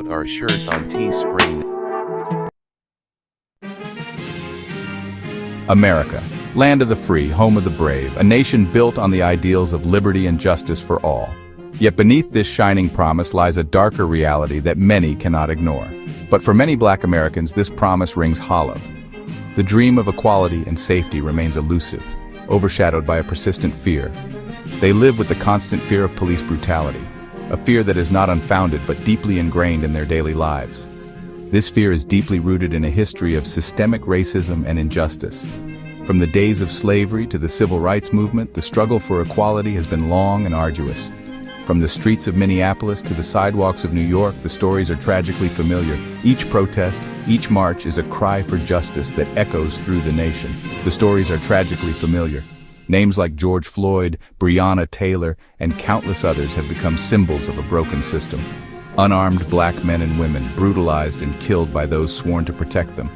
out our shirt on Teespring. America, land of the free, home of the brave, a nation built on the ideals of liberty and justice for all. Yet beneath this shining promise lies a darker reality that many cannot ignore. But for many Black Americans, this promise rings hollow. The dream of equality and safety remains elusive, overshadowed by a persistent fear. They live with the constant fear of police brutality, a fear that is not unfounded but deeply ingrained in their daily lives. This fear is deeply rooted in a history of systemic racism and injustice. From the days of slavery to the civil rights movement, the struggle for equality has been long and arduous. From the streets of Minneapolis to the sidewalks of New York, the stories are tragically familiar. Each protest, each march is a cry for justice that echoes through the nation. The stories are tragically familiar. Names like George Floyd, Breonna Taylor, and countless others have become symbols of a broken system. Unarmed Black men and women brutalized and killed by those sworn to protect them.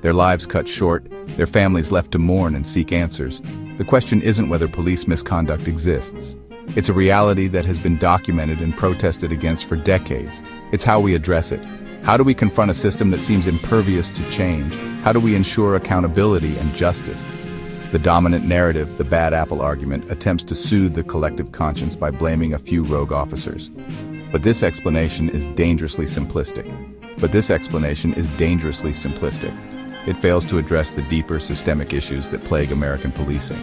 Their lives cut short, their families left to mourn and seek answers. The question isn't whether police misconduct exists. It's a reality that has been documented and protested against for decades. It's how we address it. How do we confront a system that seems impervious to change? How do we ensure accountability and justice? The dominant narrative, the bad apple argument, attempts to soothe the collective conscience by blaming a few rogue officers. But this explanation is dangerously simplistic. It fails to address the deeper systemic issues that plague American policing.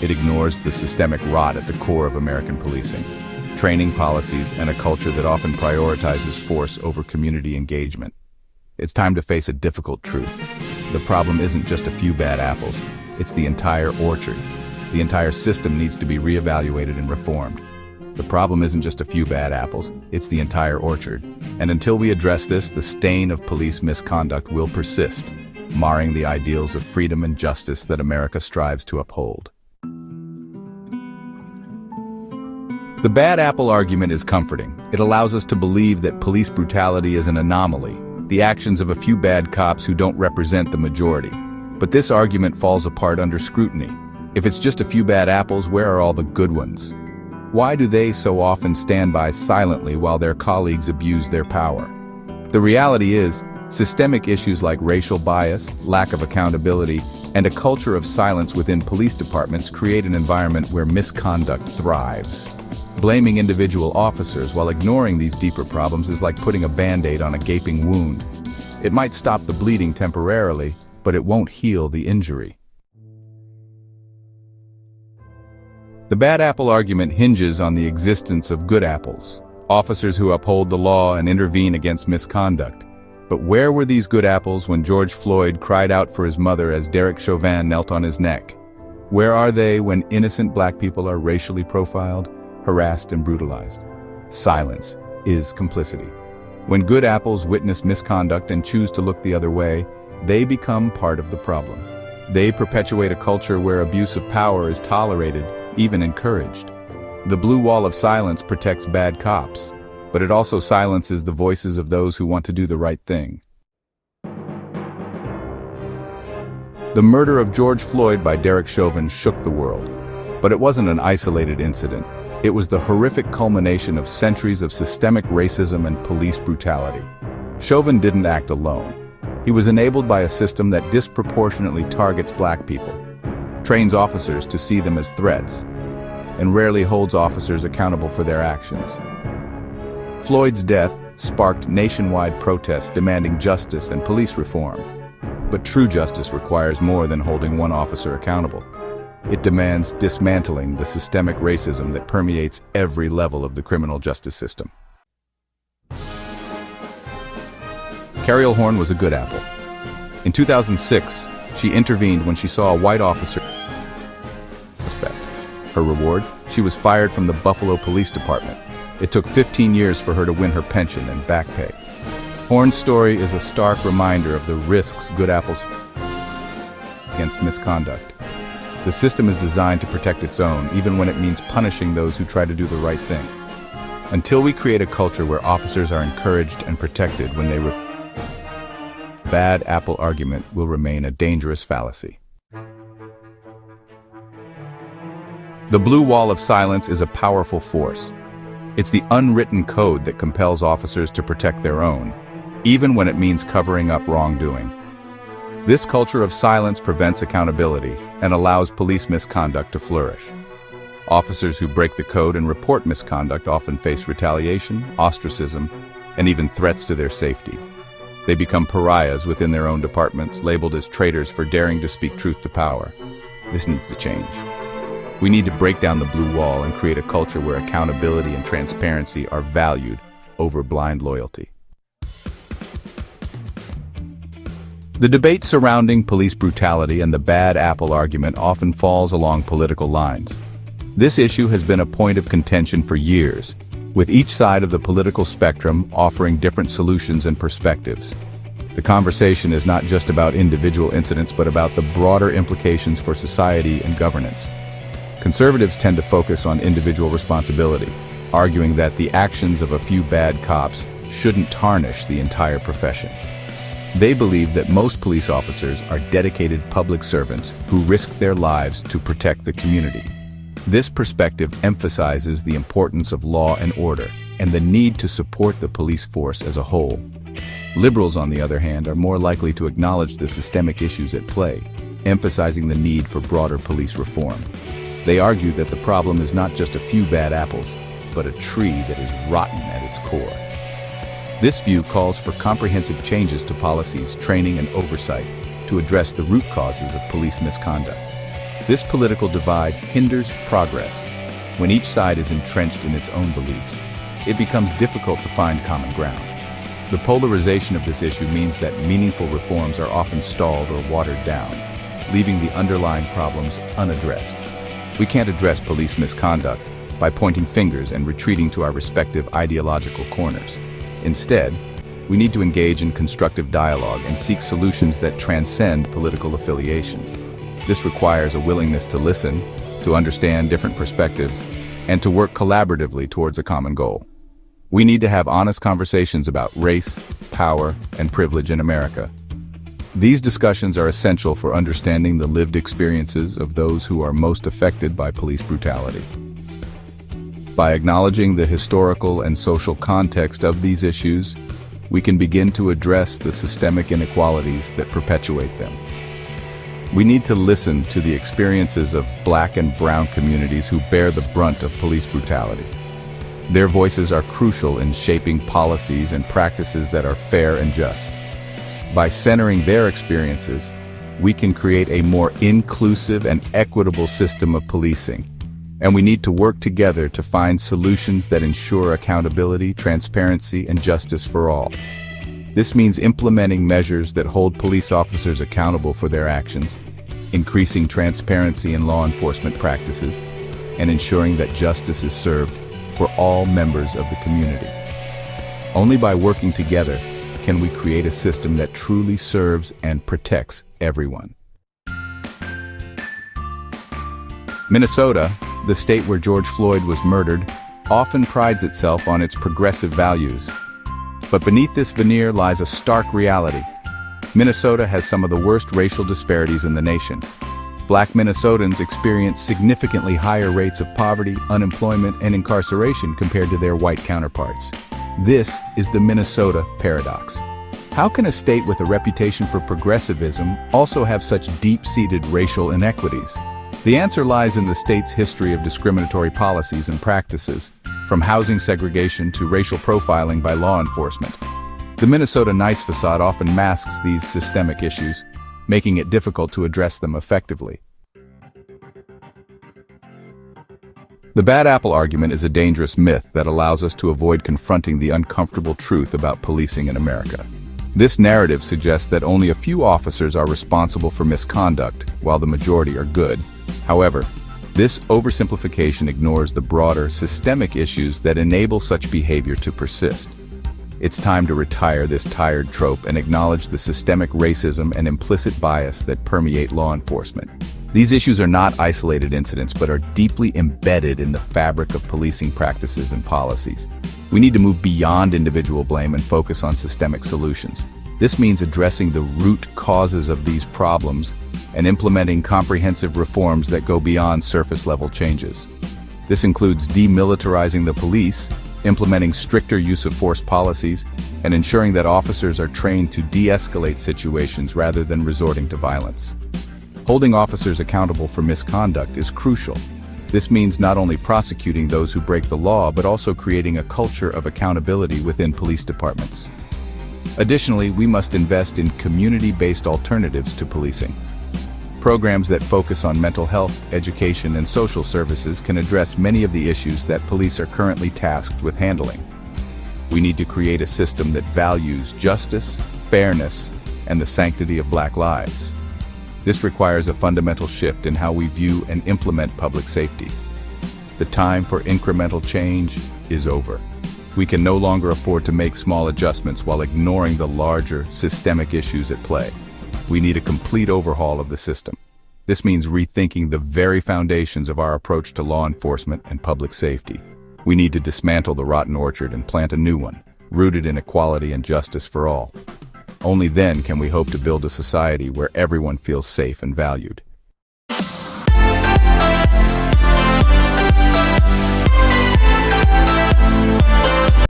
It ignores the systemic rot at the core of American policing. Training policies and a culture that often prioritizes force over community engagement. It's time to face a difficult truth. The problem isn't just a few bad apples. It's the entire orchard. The entire system needs to be reevaluated and reformed. The problem isn't just a few bad apples, it's the entire orchard. And until we address this, the stain of police misconduct will persist, marring the ideals of freedom and justice that America strives to uphold. The bad apple argument is comforting. It allows us to believe that police brutality is an anomaly, the actions of a few bad cops who don't represent the majority. But this argument falls apart under scrutiny. If it's just a few bad apples, where are all the good ones? Why do they so often stand by silently while their colleagues abuse their power? The reality is, systemic issues like racial bias, lack of accountability, and a culture of silence within police departments create an environment where misconduct thrives. Blaming individual officers while ignoring these deeper problems is like putting a band-aid on a gaping wound. It might stop the bleeding temporarily, but it won't heal the injury. The bad apple argument hinges on the existence of good apples, officers who uphold the law and intervene against misconduct. But where were these good apples when George Floyd cried out for his mother as Derek Chauvin knelt on his neck? Where are they when innocent Black people are racially profiled, harassed, and brutalized? Silence is complicity. When good apples witness misconduct and choose to look the other way, they become part of the problem. They perpetuate a culture where abuse of power is tolerated, even encouraged. The blue wall of silence protects bad cops, but it also silences the voices of those who want to do the right thing. The murder of George Floyd by Derek Chauvin shook the world, but it wasn't an isolated incident. It was the horrific culmination of centuries of systemic racism and police brutality. Chauvin didn't act alone. He was enabled by a system that disproportionately targets Black people, trains officers to see them as threats, and rarely holds officers accountable for their actions. Floyd's death sparked nationwide protests demanding justice and police reform. But true justice requires more than holding one officer accountable. It demands dismantling the systemic racism that permeates every level of the criminal justice system. Cariol Horne was a good apple. In 2006, she intervened when she saw a white officer. Her reward? She was fired from the Buffalo Police Department. It took 15 years for her to win her pension and back pay. Horne's story is a stark reminder of the risks good apples against misconduct. The system is designed to protect its own, even when it means punishing those who try to do the right thing. Until we create a culture where officers are encouraged and protected when they bad apple argument will remain a dangerous fallacy. The blue wall of silence is a powerful force. It's the unwritten code that compels officers to protect their own, even when it means covering up wrongdoing. This culture of silence prevents accountability and allows police misconduct to flourish. Officers who break the code and report misconduct often face retaliation, ostracism, and even threats to their safety. They become pariahs within their own departments, labeled as traitors for daring to speak truth to power. This needs to change. We need to break down the blue wall and create a culture where accountability and transparency are valued over blind loyalty. The debate surrounding police brutality and the bad apple argument often falls along political lines. This issue has been a point of contention for years, with each side of the political spectrum offering different solutions and perspectives. The conversation is not just about individual incidents, but about the broader implications for society and governance. Conservatives tend to focus on individual responsibility, arguing that the actions of a few bad cops shouldn't tarnish the entire profession. They believe that most police officers are dedicated public servants who risk their lives to protect the community. This perspective emphasizes the importance of law and order and the need to support the police force as a whole. Liberals, on the other hand, are more likely to acknowledge the systemic issues at play, emphasizing the need for broader police reform. They argue that the problem is not just a few bad apples, but a tree that is rotten at its core. This view calls for comprehensive changes to policies, training, and oversight to address the root causes of police misconduct. This political divide hinders progress. When each side is entrenched in its own beliefs, it becomes difficult to find common ground. The polarization of this issue means that meaningful reforms are often stalled or watered down, leaving the underlying problems unaddressed. We can't address police misconduct by pointing fingers and retreating to our respective ideological corners. Instead, we need to engage in constructive dialogue and seek solutions that transcend political affiliations. This requires a willingness to listen, to understand different perspectives, and to work collaboratively towards a common goal. We need to have honest conversations about race, power, and privilege in America. These discussions are essential for understanding the lived experiences of those who are most affected by police brutality. By acknowledging the historical and social context of these issues, we can begin to address the systemic inequalities that perpetuate them. We need to listen to the experiences of Black and brown communities who bear the brunt of police brutality. Their voices are crucial in shaping policies and practices that are fair and just. By centering their experiences, we can create a more inclusive and equitable system of policing. And we need to work together to find solutions that ensure accountability, transparency, and justice for all. This means implementing measures that hold police officers accountable for their actions, increasing transparency in law enforcement practices, and ensuring that justice is served for all members of the community. Only by working together can we create a system that truly serves and protects everyone. Minnesota, the state where George Floyd was murdered, often prides itself on its progressive values. But beneath this veneer lies a stark reality. Minnesota has some of the worst racial disparities in the nation. Black Minnesotans experience significantly higher rates of poverty, unemployment, and incarceration compared to their white counterparts. This is the Minnesota paradox. How can a state with a reputation for progressivism also have such deep-seated racial inequities? The answer lies in the state's history of discriminatory policies and practices, from housing segregation to racial profiling by law enforcement. The Minnesota nice facade often masks these systemic issues, making it difficult to address them effectively. The bad apple argument is a dangerous myth that allows us to avoid confronting the uncomfortable truth about policing in America. This narrative suggests that only a few officers are responsible for misconduct, while the majority are good. However, this oversimplification ignores the broader, systemic issues that enable such behavior to persist. It's time to retire this tired trope and acknowledge the systemic racism and implicit bias that permeate law enforcement. These issues are not isolated incidents, but are deeply embedded in the fabric of policing practices and policies. We need to move beyond individual blame and focus on systemic solutions. This means addressing the root causes of these problems and implementing comprehensive reforms that go beyond surface-level changes. This includes demilitarizing the police, implementing stricter use of force policies, and ensuring that officers are trained to de-escalate situations rather than resorting to violence. Holding officers accountable for misconduct is crucial. This means not only prosecuting those who break the law, but also creating a culture of accountability within police departments. Additionally, we must invest in community-based alternatives to policing. Programs that focus on mental health, education, and social services can address many of the issues that police are currently tasked with handling. We need to create a system that values justice, fairness, and the sanctity of Black lives. This requires a fundamental shift in how we view and implement public safety. The time for incremental change is over. We can no longer afford to make small adjustments while ignoring the larger, systemic issues at play. We need a complete overhaul of the system. This means rethinking the very foundations of our approach to law enforcement and public safety. We need to dismantle the rotten orchard and plant a new one, rooted in equality and justice for all. Only then can we hope to build a society where everyone feels safe and valued.